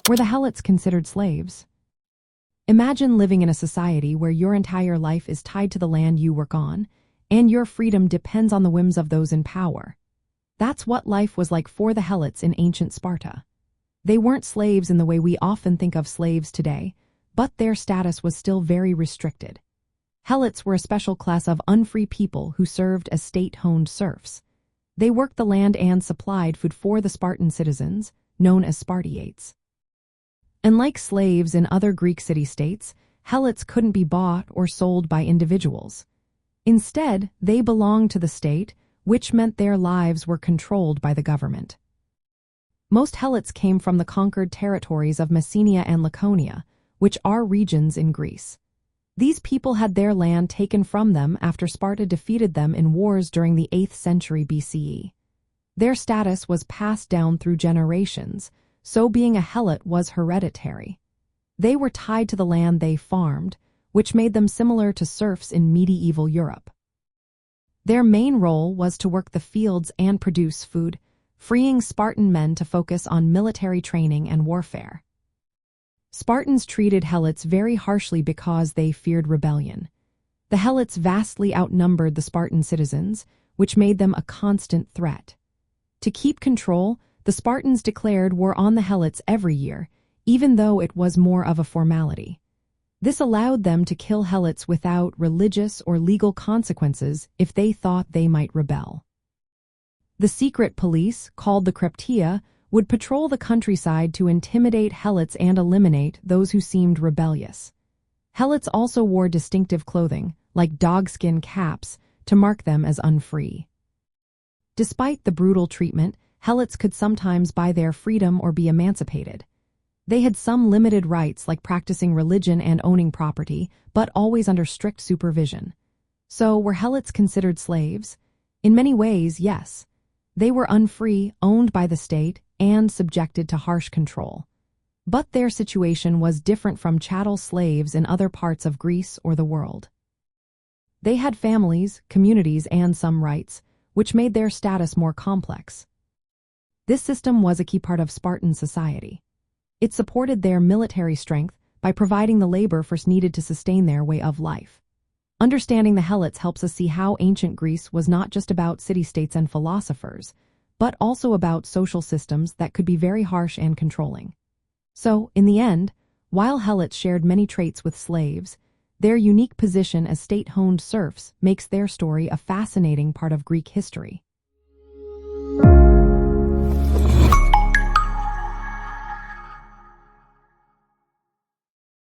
Were the Helots considered slaves? Imagine living in a society where your entire life is tied to the land you work on, and your freedom depends on the whims of those in power. That's what life was like for the Helots in ancient Sparta. They weren't slaves in the way we often think of slaves today, but their status was still very restricted. Helots were a special class of unfree people who served as state-owned serfs. They worked the land and supplied food for the Spartan citizens, known as Spartiates. Unlike slaves in other Greek city-states, Helots couldn't be bought or sold by individuals. Instead, they belonged to the state, which meant their lives were controlled by the government. Most Helots came from the conquered territories of Messenia and Laconia, which are regions in Greece. These people had their land taken from them after Sparta defeated them in wars during the 8th century BCE. Their status was passed down through generations, so being a Helot was hereditary. They were tied to the land they farmed, which made them similar to serfs in medieval Europe. Their main role was to work the fields and produce food, freeing Spartan men to focus on military training and warfare. Spartans treated Helots very harshly because they feared rebellion. The Helots vastly outnumbered the Spartan citizens, which made them a constant threat. To keep control, the Spartans declared war on the Helots every year, even though it was more of a formality. This allowed them to kill Helots without religious or legal consequences if they thought they might rebel. The secret police, called the Krypteia, would patrol the countryside to intimidate Helots and eliminate those who seemed rebellious. Helots also wore distinctive clothing, like dogskin caps, to mark them as unfree. Despite the brutal treatment, Helots could sometimes buy their freedom or be emancipated. They had some limited rights like practicing religion and owning property, but always under strict supervision. So, were Helots considered slaves? In many ways, yes. They were unfree, owned by the state, and subjected to harsh control. But their situation was different from chattel slaves in other parts of Greece or the world. They had families, communities, and some rights, which made their status more complex. This system was a key part of Spartan society. It supported their military strength by providing the labor force needed to sustain their way of life. Understanding the Helots helps us see how ancient Greece was not just about city-states and philosophers, but also about social systems that could be very harsh and controlling. So, in the end, while Helots shared many traits with slaves, their unique position as state-owned serfs makes their story a fascinating part of Greek history.